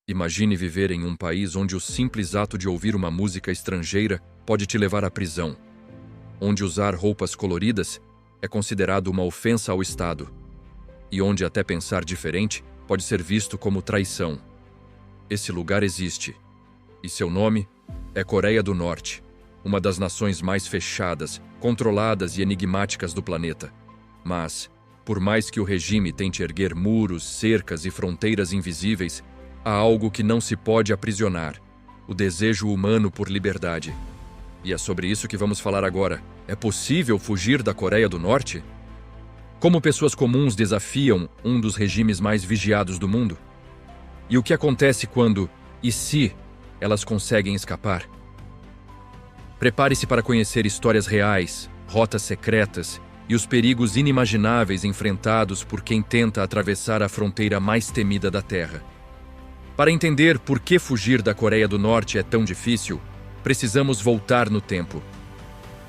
Imagine viver em um país onde o simples ato de ouvir uma música estrangeira pode te levar à prisão, onde usar roupas coloridas é considerado uma ofensa ao Estado, e onde até pensar diferente pode ser visto como traição. Esse lugar existe, e seu nome é Coreia do Norte, uma das nações mais fechadas, controladas e enigmáticas do planeta. Mas, por mais que o regime tente erguer muros, cercas e fronteiras invisíveis, há algo que não se pode aprisionar: o desejo humano por liberdade. E é sobre isso que vamos falar agora. É possível fugir da Coreia do Norte? Como pessoas comuns desafiam um dos regimes mais vigiados do mundo? E o que acontece quando, e se, elas conseguem escapar? Prepare-se para conhecer histórias reais, rotas secretas e os perigos inimagináveis enfrentados por quem tenta atravessar a fronteira mais temida da Terra. Para entender por que fugir da Coreia do Norte é tão difícil, precisamos voltar no tempo.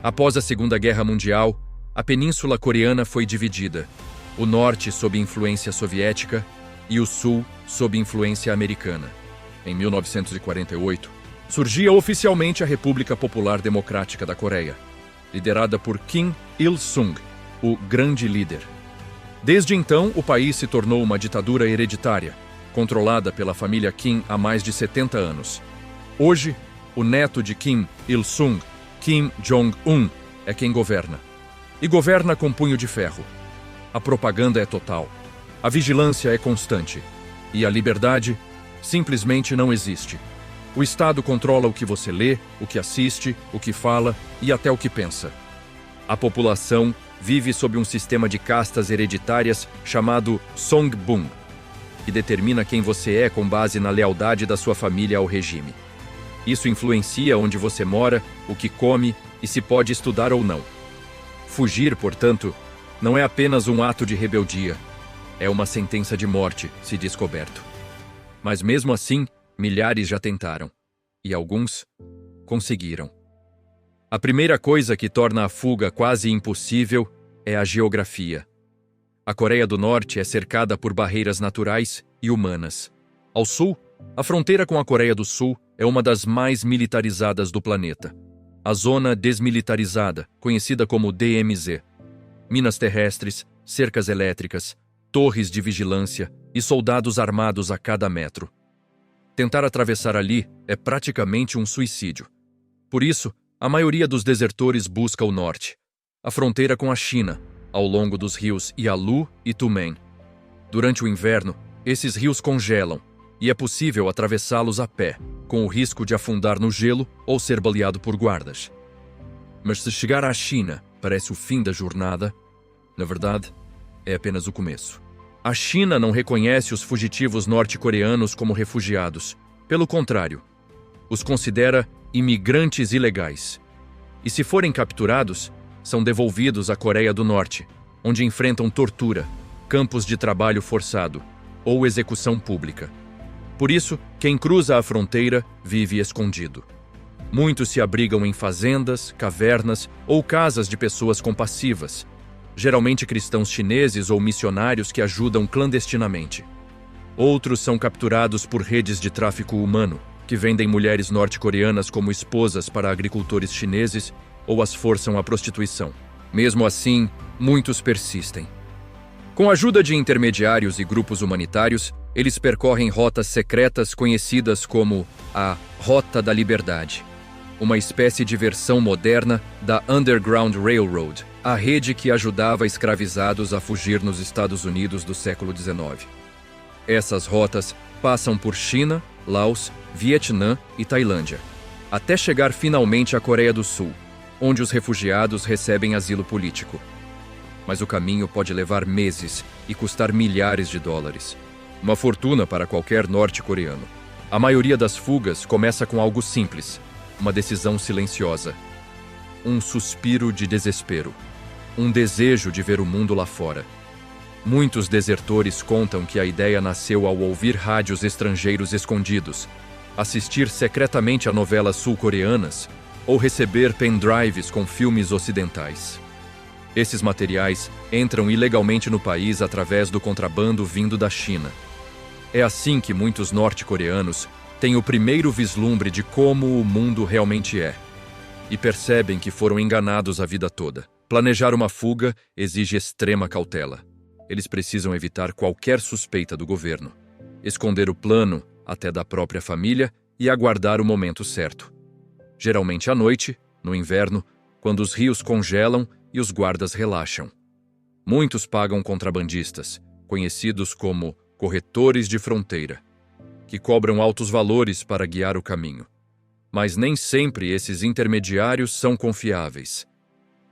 Após a Segunda Guerra Mundial, a Península Coreana foi dividida, o Norte sob influência soviética e o Sul sob influência americana. Em 1948, surgia oficialmente a República Popular Democrática da Coreia, liderada por Kim Il-sung, o grande líder. Desde então, o país se tornou uma ditadura hereditária, controlada pela família Kim há mais de 70 anos. Hoje, o neto de Kim Il-sung, Kim Jong-un, é quem governa. E governa com punho de ferro. A propaganda é total, a vigilância é constante, e a liberdade simplesmente não existe. O Estado controla o que você lê, o que assiste, o que fala e até o que pensa. A população vive sob um sistema de castas hereditárias chamado Songbun, que determina quem você é com base na lealdade da sua família ao regime. Isso influencia onde você mora, o que come e se pode estudar ou não. Fugir, portanto, não é apenas um ato de rebeldia, é uma sentença de morte, se descoberto. Mas mesmo assim, milhares já tentaram, e alguns conseguiram. A primeira coisa que torna a fuga quase impossível é a geografia. A Coreia do Norte é cercada por barreiras naturais e humanas. Ao sul, a fronteira com a Coreia do Sul é uma das mais militarizadas do planeta. A Zona Desmilitarizada, conhecida como DMZ. Minas terrestres, cercas elétricas, torres de vigilância e soldados armados a cada metro. Tentar atravessar ali é praticamente um suicídio. Por isso, a maioria dos desertores busca o norte, a fronteira com a China, ao longo dos rios Yalu e Tumen. Durante o inverno, esses rios congelam e é possível atravessá-los a pé, com o risco de afundar no gelo ou ser baleado por guardas. Mas se chegar à China parece o fim da jornada, na verdade, é apenas o começo. A China não reconhece os fugitivos norte-coreanos como refugiados. Pelo contrário, os considera imigrantes ilegais. E se forem capturados, são devolvidos à Coreia do Norte, onde enfrentam tortura, campos de trabalho forçado ou execução pública. Por isso, quem cruza a fronteira vive escondido. Muitos se abrigam em fazendas, cavernas ou casas de pessoas compassivas, geralmente cristãos chineses ou missionários que ajudam clandestinamente. Outros são capturados por redes de tráfico humano, que vendem mulheres norte-coreanas como esposas para agricultores chineses ou as forçam à prostituição. Mesmo assim, muitos persistem. Com a ajuda de intermediários e grupos humanitários, eles percorrem rotas secretas conhecidas como a Rota da Liberdade, uma espécie de versão moderna da Underground Railroad, a rede que ajudava escravizados a fugir nos Estados Unidos do século XIX. Essas rotas passam por China, Laos, Vietnã e Tailândia, até chegar finalmente à Coreia do Sul, onde os refugiados recebem asilo político. Mas o caminho pode levar meses e custar milhares de dólares. Uma fortuna para qualquer norte-coreano. A maioria das fugas começa com algo simples, uma decisão silenciosa. Um suspiro de desespero. Um desejo de ver o mundo lá fora. Muitos desertores contam que a ideia nasceu ao ouvir rádios estrangeiros escondidos, assistir secretamente a novelas sul-coreanas ou receber pendrives com filmes ocidentais. Esses materiais entram ilegalmente no país através do contrabando vindo da China. É assim que muitos norte-coreanos têm o primeiro vislumbre de como o mundo realmente é. E percebem que foram enganados a vida toda. Planejar uma fuga exige extrema cautela. Eles precisam evitar qualquer suspeita do governo, esconder o plano até da própria família e aguardar o momento certo. Geralmente à noite, no inverno, quando os rios congelam e os guardas relaxam. Muitos pagam contrabandistas, conhecidos como corretores de fronteira, que cobram altos valores para guiar o caminho. Mas nem sempre esses intermediários são confiáveis.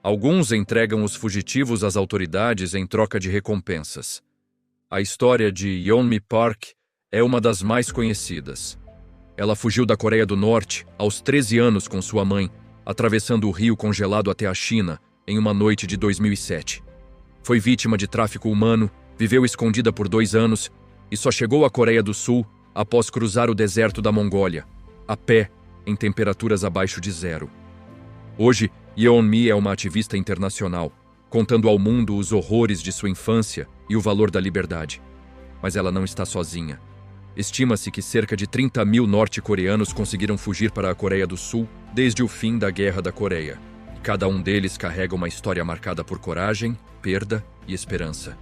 Alguns entregam os fugitivos às autoridades em troca de recompensas. A história de Yeonmi Park é uma das mais conhecidas. Ela fugiu da Coreia do Norte aos 13 anos com sua mãe, atravessando o rio congelado até a China em uma noite de 2007. Foi vítima de tráfico humano, viveu escondida por 2 anos e só chegou à Coreia do Sul após cruzar o deserto da Mongólia, a pé, em temperaturas abaixo de 0. Hoje, Yeonmi é uma ativista internacional, contando ao mundo os horrores de sua infância e o valor da liberdade. Mas ela não está sozinha. Estima-se que cerca de 30 mil norte-coreanos conseguiram fugir para a Coreia do Sul desde o fim da Guerra da Coreia. E cada um deles carrega uma história marcada por coragem, perda e esperança.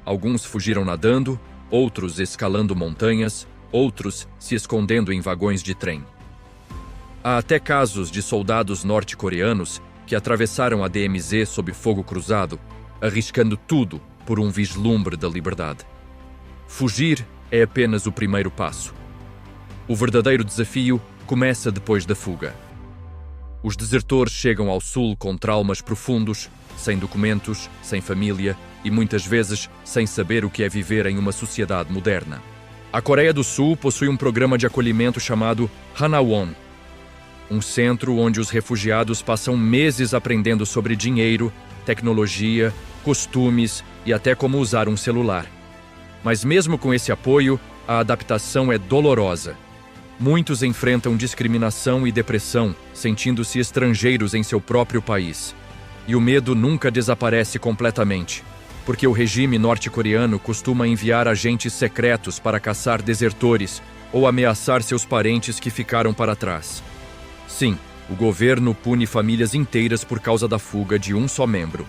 Alguns fugiram nadando, outros escalando montanhas, outros se escondendo em vagões de trem. Há até casos de soldados norte-coreanos que atravessaram a DMZ sob fogo cruzado, arriscando tudo por um vislumbre da liberdade. Fugir é apenas o primeiro passo. O verdadeiro desafio começa depois da fuga. Os desertores chegam ao sul com traumas profundos, sem documentos, sem família e muitas vezes sem saber o que é viver em uma sociedade moderna. A Coreia do Sul possui um programa de acolhimento chamado Hanawon, um centro onde os refugiados passam meses aprendendo sobre dinheiro, tecnologia, costumes e até como usar um celular. Mas mesmo com esse apoio, a adaptação é dolorosa. Muitos enfrentam discriminação e depressão, sentindo-se estrangeiros em seu próprio país. E o medo nunca desaparece completamente, porque o regime norte-coreano costuma enviar agentes secretos para caçar desertores ou ameaçar seus parentes que ficaram para trás. Sim, o governo pune famílias inteiras por causa da fuga de um só membro.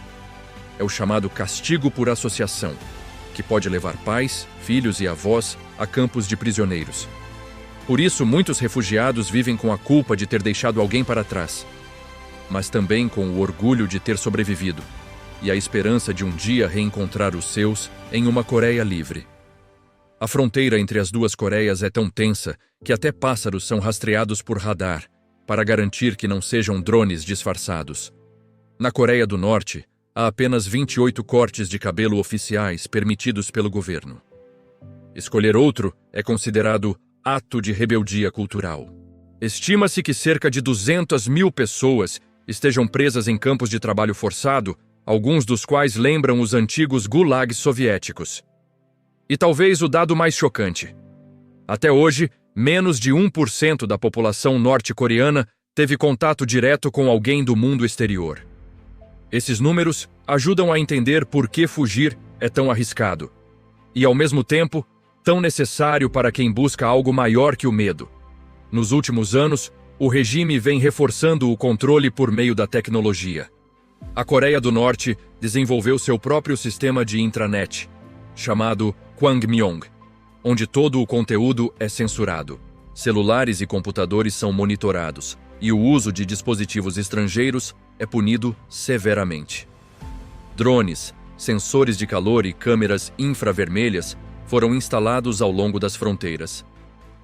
É o chamado castigo por associação, que pode levar pais, filhos e avós a campos de prisioneiros. Por isso, muitos refugiados vivem com a culpa de ter deixado alguém para trás, mas também com o orgulho de ter sobrevivido e a esperança de um dia reencontrar os seus em uma Coreia livre. A fronteira entre as duas Coreias é tão tensa que até pássaros são rastreados por radar para garantir que não sejam drones disfarçados. Na Coreia do Norte, há apenas 28 cortes de cabelo oficiais permitidos pelo governo. Escolher outro é considerado ato de rebeldia cultural. Estima-se que cerca de 200 mil pessoas estejam presas em campos de trabalho forçado, alguns dos quais lembram os antigos gulags soviéticos. E talvez o dado mais chocante: até hoje, menos de 1% da população norte-coreana teve contato direto com alguém do mundo exterior. Esses números ajudam a entender por que fugir é tão arriscado e, ao mesmo tempo, tão necessário para quem busca algo maior que o medo. Nos últimos anos, o regime vem reforçando o controle por meio da tecnologia. A Coreia do Norte desenvolveu seu próprio sistema de intranet, chamado Kwangmyong, onde todo o conteúdo é censurado. Celulares e computadores são monitorados, e o uso de dispositivos estrangeiros é punido severamente. Drones, sensores de calor e câmeras infravermelhas foram instalados ao longo das fronteiras.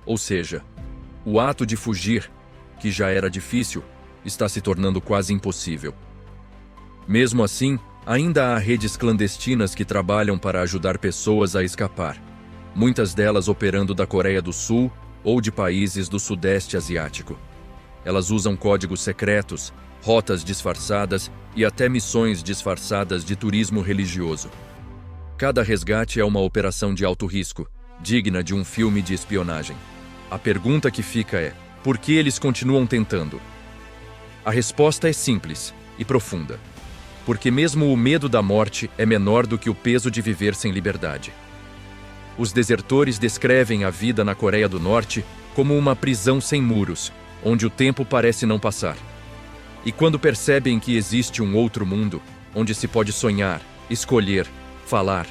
Ou seja, o ato de fugir, que já era difícil, está se tornando quase impossível. Mesmo assim, ainda há redes clandestinas que trabalham para ajudar pessoas a escapar, muitas delas operando da Coreia do Sul ou de países do Sudeste Asiático. Elas usam códigos secretos, rotas disfarçadas e até missões disfarçadas de turismo religioso. Cada resgate é uma operação de alto risco, digna de um filme de espionagem. A pergunta que fica é: por que eles continuam tentando? A resposta é simples e profunda. Porque mesmo o medo da morte é menor do que o peso de viver sem liberdade. Os desertores descrevem a vida na Coreia do Norte como uma prisão sem muros, onde o tempo parece não passar. E quando percebem que existe um outro mundo, onde se pode sonhar, escolher, falar,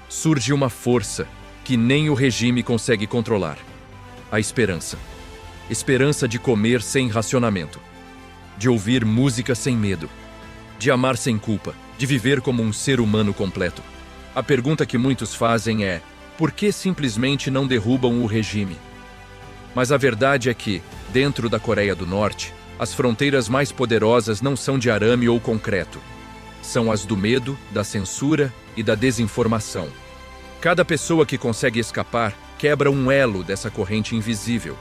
surge uma força que nem o regime consegue controlar. A esperança. Esperança de comer sem racionamento, de ouvir música sem medo, de amar sem culpa, de viver como um ser humano completo. A pergunta que muitos fazem é: por que simplesmente não derrubam o regime? Mas a verdade é que, dentro da Coreia do Norte, as fronteiras mais poderosas não são de arame ou concreto. São as do medo, da censura e da desinformação. Cada pessoa que consegue escapar quebra um elo dessa corrente invisível.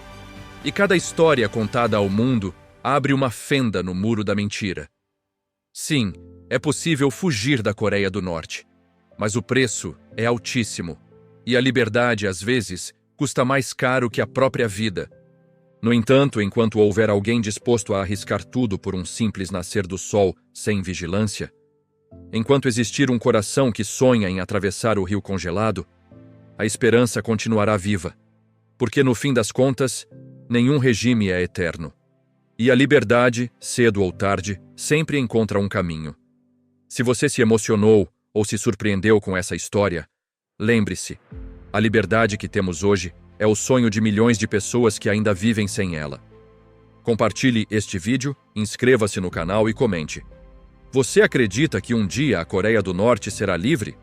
E cada história contada ao mundo abre uma fenda no muro da mentira. Sim, é possível fugir da Coreia do Norte, mas o preço é altíssimo. E a liberdade, às vezes, custa mais caro que a própria vida. No entanto, enquanto houver alguém disposto a arriscar tudo por um simples nascer do sol sem vigilância, enquanto existir um coração que sonha em atravessar o rio congelado, a esperança continuará viva, porque no fim das contas, nenhum regime é eterno. E a liberdade, cedo ou tarde, sempre encontra um caminho. Se você se emocionou ou se surpreendeu com essa história, lembre-se, a liberdade que temos hoje é o sonho de milhões de pessoas que ainda vivem sem ela. Compartilhe este vídeo, inscreva-se no canal e comente. Você acredita que um dia a Coreia do Norte será livre?